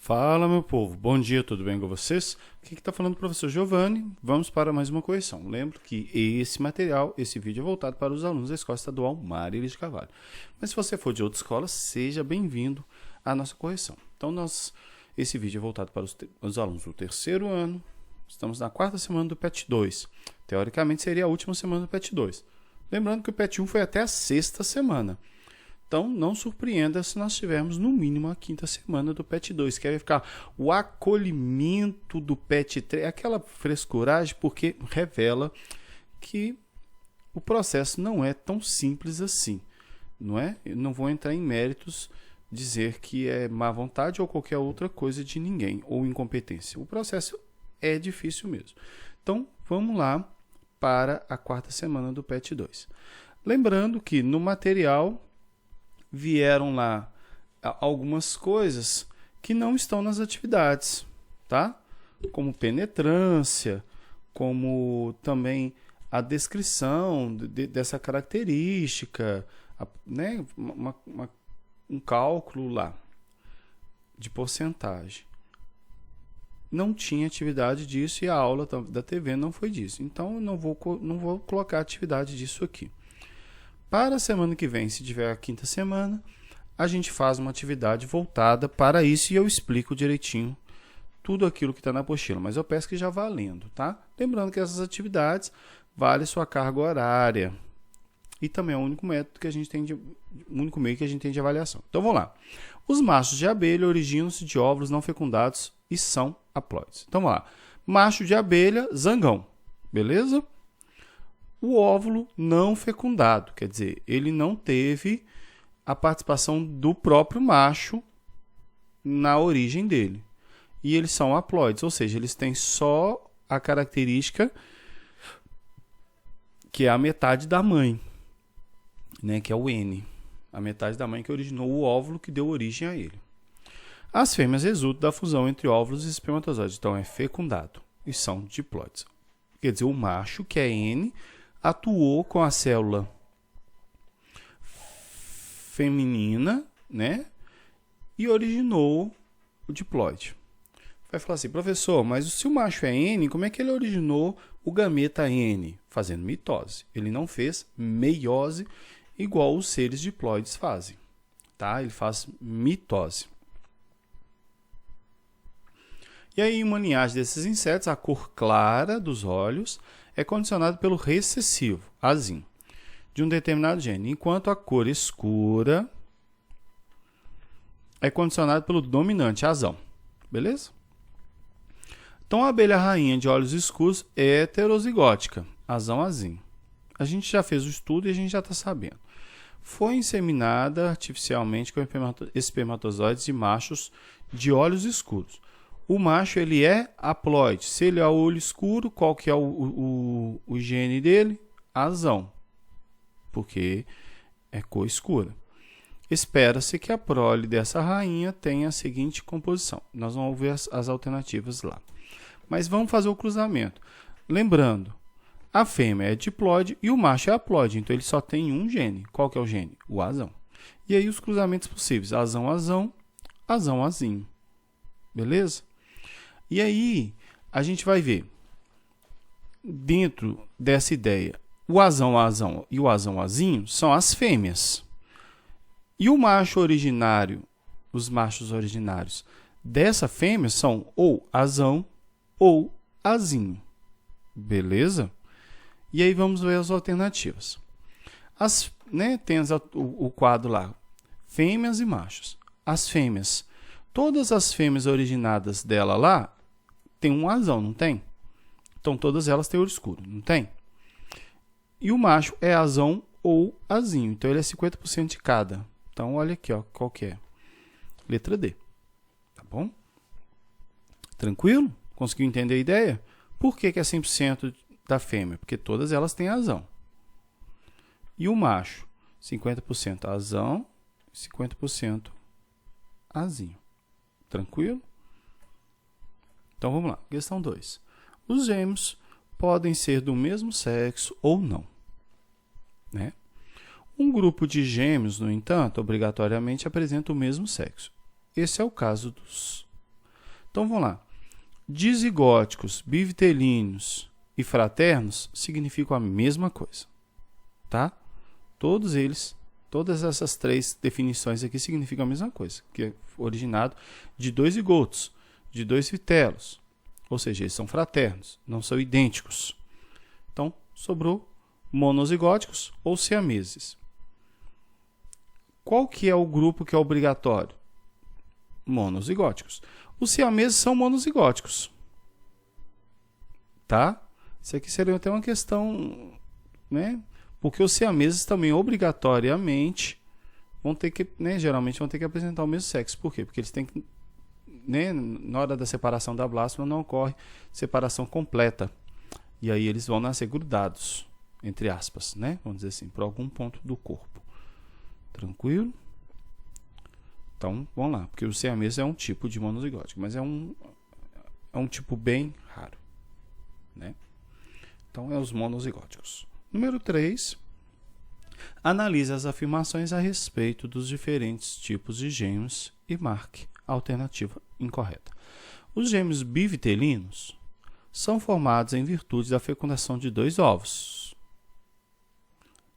Fala, meu povo, bom dia, tudo bem com vocês? Aqui que está falando o professor Giovanni. Vamos para mais uma correção. Lembro que esse vídeo é voltado para os alunos da Escola Estadual Marilis de Carvalho. Mas se você for de outra escola, seja bem-vindo à nossa correção. Então, esse vídeo é voltado para os alunos do terceiro ano. Estamos na quarta semana do PET 2. Teoricamente, seria a última semana do PET 2. Lembrando que o PET 1 foi até a sexta semana. Então, não surpreenda se nós tivermos, no mínimo, a quinta semana do PET 2, que vai ficar o acolhimento do PET 3, aquela frescuragem, porque revela que o processo não é tão simples assim, não é? Eu não vou entrar em méritos, dizer que é má vontade ou qualquer outra coisa de ninguém, ou incompetência. O processo é difícil mesmo. Então, vamos lá para a quarta semana do PET 2. Lembrando que no material vieram lá algumas coisas que não estão nas atividades, tá? Como penetrância, como também a descrição dessa característica, né? Um cálculo lá de porcentagem. Não tinha atividade disso e a aula da TV não foi disso. Então, eu não vou colocar atividade disso aqui. Para a semana que vem, se tiver a quinta semana, a gente faz uma atividade voltada para isso e eu explico direitinho tudo aquilo que está na apostila. Mas eu peço que já vá lendo, tá? Lembrando que essas atividades valem sua carga horária. E também é o único método que a gente tem o único meio que a gente tem de avaliação. Então vamos lá. Os machos de abelha originam-se de óvulos não fecundados e são haploides. Então vamos lá. Macho de abelha, zangão. Beleza? O óvulo não fecundado, quer dizer, ele não teve a participação do próprio macho na origem dele. E eles são haploides, ou seja, eles têm só a característica que é a metade da mãe, né, que é o N, a metade da mãe que originou o óvulo que deu origem a ele. As fêmeas resultam da fusão entre óvulos e espermatozoides, então é fecundado e são diploides. Quer dizer, o macho, que é N, atuou com a célula feminina, né? E originou o diploide. Vai falar assim, professor, mas se o macho é N, como é que ele originou o gameta N? Fazendo mitose. Ele não fez meiose igual os seres diploides fazem, tá? Ele faz mitose. E aí, em uma linhagem desses insetos, a cor clara dos olhos é condicionada pelo recessivo, azim, de um determinado gene, enquanto a cor escura é condicionada pelo dominante, azão. Beleza? Então, a abelha rainha de olhos escuros é heterozigótica, azão, azim. A gente já fez o estudo e a gente já está sabendo. Foi inseminada artificialmente com espermatozoides de machos de olhos escuros. O macho, ele é haploide. Se ele é o olho escuro, qual que é o gene dele? Azão, porque é cor escura. Espera-se que a prole dessa rainha tenha a seguinte composição. Nós vamos ver as alternativas lá. Mas vamos fazer o cruzamento. Lembrando, a fêmea é diploide e o macho é haploide. Então, ele só tem um gene. Qual que é o gene? O azão. E aí, os cruzamentos possíveis. Azão, azão, azão, azinho. Beleza? E aí, a gente vai ver, dentro dessa ideia, o azão, azão e o azão, azinho são as fêmeas. E o macho originário, os machos originários dessa fêmea são ou azão ou azinho. Beleza? E aí vamos ver as alternativas. Tem o quadro lá, fêmeas e machos. As fêmeas, todas as fêmeas originadas dela lá, tem um azão, não tem? Então, todas elas têm olho escuro, não tem? E o macho é azão ou azinho. Então, ele é 50% de cada. Então, olha aqui, ó, qual que é? Letra D. Tá bom? Tranquilo? Conseguiu entender a ideia? Por que é 100% da fêmea? Porque todas elas têm azão. E o macho? 50% azão, 50% azinho. Tranquilo? Então, vamos lá. Questão 2. Os gêmeos podem ser do mesmo sexo ou não, né? Um grupo de gêmeos, no entanto, obrigatoriamente apresenta o mesmo sexo. Esse é o caso dos Então, vamos lá. Dizigóticos, bivitelíneos e fraternos significam a mesma coisa, tá? Todos eles, todas essas três definições aqui significam a mesma coisa, que é originado de dois zigotos, de dois vitelos, ou seja, eles são fraternos, não são idênticos. Então, sobrou monozigóticos ou siameses. Qual que é o grupo que é obrigatório? Monozigóticos. Os siameses são monozigóticos. Tá? Isso aqui seria até uma questão, né? Porque os siameses também obrigatoriamente vão ter que, né, geralmente vão ter que apresentar o mesmo sexo. Por quê? Porque eles têm que, né, na hora da separação da blástula não ocorre separação completa. E aí eles vão nascer grudados, entre aspas, né? Vamos dizer assim, por algum ponto do corpo. Tranquilo? Então, vamos lá, porque o siamês é um tipo de monozigótico, mas é um tipo bem raro, né? Então, é os monozigóticos. Número 3, analise as afirmações a respeito dos diferentes tipos de gêmeos e marque a alternativa incorreta. Os gêmeos bivitelinos são formados em virtude da fecundação de dois ovos,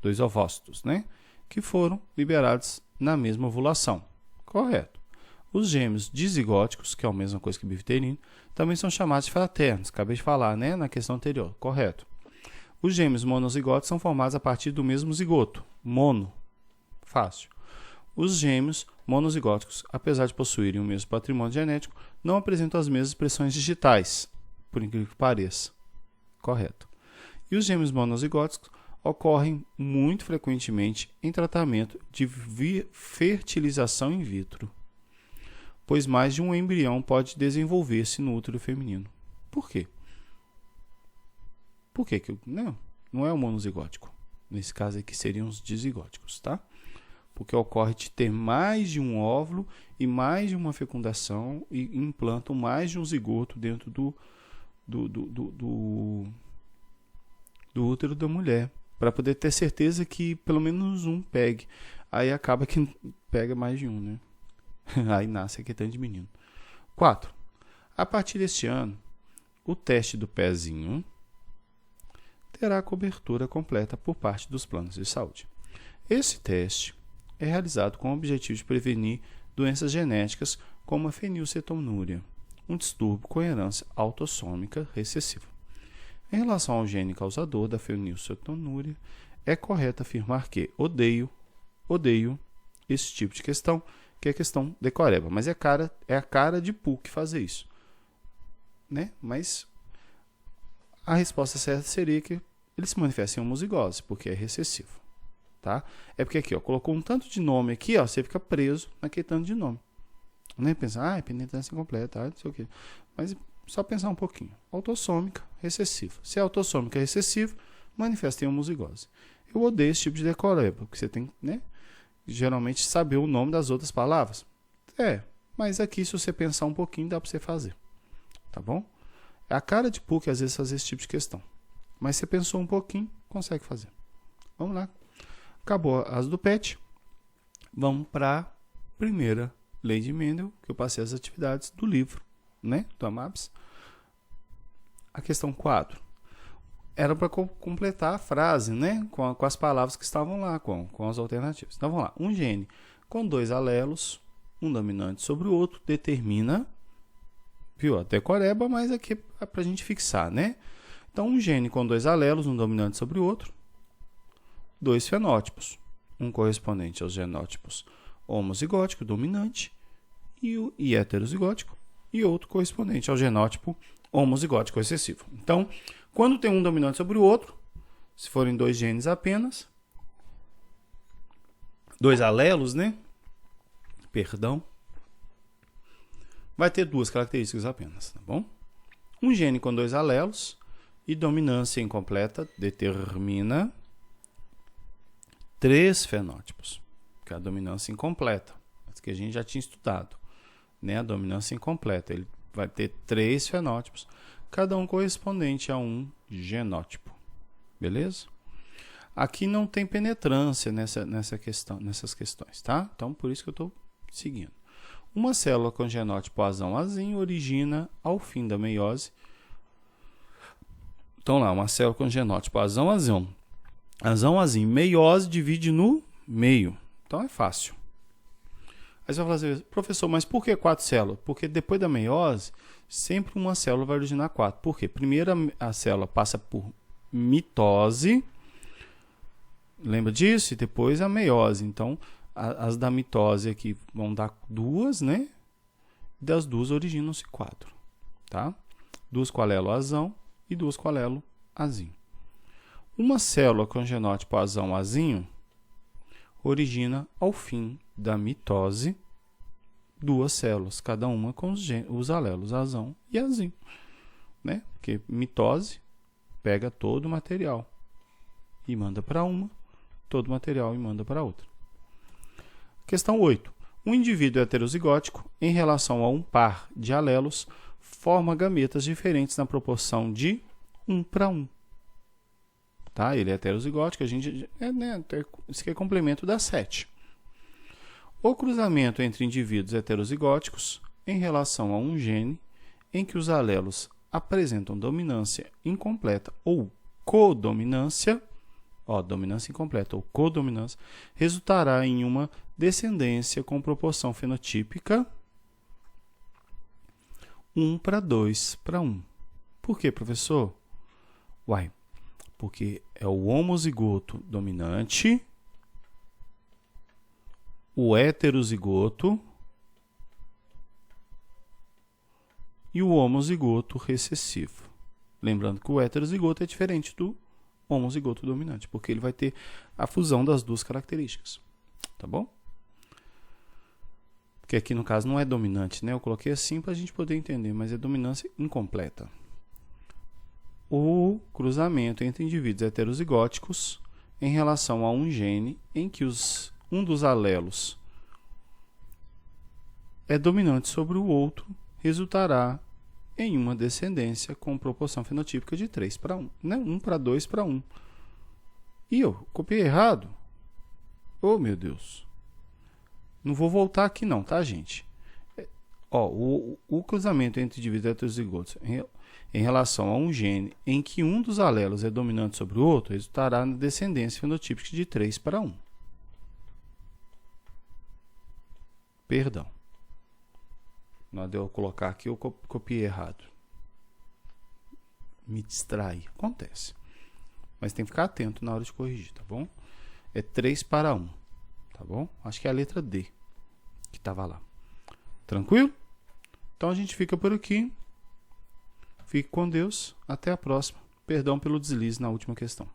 dois ovócitos, né? Que foram liberados na mesma ovulação. Correto. Os gêmeos dizigóticos, que é a mesma coisa que bivitelino, também são chamados de fraternos. Acabei de falar, né, na questão anterior. Correto. Os gêmeos monozigóticos são formados a partir do mesmo zigoto. Mono. Fácil. Os gêmeos monozigóticos, apesar de possuírem o mesmo patrimônio genético, não apresentam as mesmas expressões digitais, por incrível que pareça. Correto. E os gêmeos monozigóticos ocorrem muito frequentemente em tratamento de fertilização in vitro, pois mais de um embrião pode desenvolver-se no útero feminino. Por quê? Por quê? Não é o monozigótico. Nesse caso aqui seriam os dizigóticos, tá? Porque ocorre de ter mais de um óvulo e mais de uma fecundação e implantam mais de um zigoto dentro do útero da mulher, para poder ter certeza que pelo menos um pegue. Aí acaba que pega mais de um, né? Aí nasce aqui tanto de menino. 4. A partir deste ano, o teste do pezinho terá cobertura completa por parte dos planos de saúde. Esse teste é realizado com o objetivo de prevenir doenças genéticas como a fenilcetonúria, um distúrbio com herança autossômica recessiva. Em relação ao gene causador da fenilcetonúria, é correto afirmar que odeio esse tipo de questão, que é a questão decoreba. Mas é a cara de PUC fazer isso, né? Mas a resposta certa seria que ele se manifesta em homozigose, porque é recessivo, tá? É porque aqui, ó, colocou um tanto de nome aqui, ó, você fica preso naquele tanto de nome. Nem pensar, penetrância incompleta, não sei o quê. Mas só pensar um pouquinho. Autossômica, recessiva. Se é autossômica recessiva, manifesta em homozigose. Eu odeio esse tipo de decoreba, porque você tem, né, geralmente saber o nome das outras palavras. Mas aqui, se você pensar um pouquinho, dá para você fazer. Tá bom? É a cara de PUC, às vezes, fazer esse tipo de questão. Mas você pensou um pouquinho, consegue fazer. Vamos lá. Acabou as do PET. Vamos para a primeira lei de Mendel, que eu passei as atividades do livro, né, do AMAPS. A questão 4 era para completar a frase, né, com as palavras que estavam lá, com as alternativas. Então vamos lá. Um gene com dois alelos, um dominante sobre o outro, determina, viu, até coreba, mas aqui é para a gente fixar, né? Então um gene com dois alelos, um dominante sobre o outro, dois fenótipos, um correspondente aos genótipos homozigótico, dominante, e heterozigótico, e outro correspondente ao genótipo homozigótico recessivo. Então, quando tem um dominante sobre o outro, se forem dois genes apenas, dois alelos, né? Perdão. Vai ter duas características apenas, tá bom? Um gene com dois alelos e dominância incompleta determina três fenótipos, que é a dominância incompleta, que a gente já tinha estudado, né? A dominância incompleta, ele vai ter três fenótipos, cada um correspondente a um genótipo, beleza? Aqui não tem penetrância nessas questões, tá? Então, por isso que eu estou seguindo. Uma célula com genótipo azão azinho origina ao fim da meiose. Então lá, uma célula com genótipo azão azinho. Azão azinho, meiose divide no meio. Então é fácil. Aí você vai falar assim, professor, mas por que 4 células? Porque depois da meiose, sempre uma célula vai originar 4. Por quê? Primeiro a célula passa por mitose, lembra disso? E depois a meiose. Então, as da mitose aqui vão dar 2, né? Das 2 originam-se 4, tá? 2 com alelo azão e 2 com alelo azinho. Uma célula com genótipo azão azinho origina ao fim da mitose 2 células, cada uma com os alelos azão e azinho, né? Porque mitose pega todo o material e manda para uma, todo o material e manda para outra. Questão 8. Um indivíduo heterozigótico, em relação a um par de alelos, forma gametas diferentes na proporção de 1:1. Tá? Ele é heterozigótico, a gente isso aqui é complemento da 7. O cruzamento entre indivíduos heterozigóticos, em relação a um gene, em que os alelos apresentam dominância incompleta ou codominância, dominância incompleta ou codominância, resultará em uma descendência com proporção fenotípica 1:2:1. Por quê, professor? Porque é o homozigoto dominante, o heterozigoto e o homozigoto recessivo. Lembrando que o heterozigoto é diferente do homozigoto dominante, porque ele vai ter a fusão das 2 características. Tá bom? Porque aqui no caso não é dominante, né? Eu coloquei assim para a gente poder entender, mas é dominância incompleta. O cruzamento entre indivíduos heterozigóticos em relação a um gene em que um dos alelos é dominante sobre o outro resultará em uma descendência com proporção fenotípica de 3:1, né? 1:2:1. E eu copiei errado? Oh, meu Deus. Não vou voltar aqui não, tá, gente? O cruzamento entre indivíduos heterozigóticos em relação a um gene em que um dos alelos é dominante sobre o outro resultará na descendência fenotípica de 3:1. Perdão. Na hora de eu colocar aqui, eu copiei errado. Me distrai. Acontece. Mas tem que ficar atento na hora de corrigir, tá bom? É 3:1, tá bom? Acho que é a letra D que estava lá. Tranquilo? Então a gente fica por aqui. Fique com Deus. Até a próxima. Perdão pelo deslize na última questão.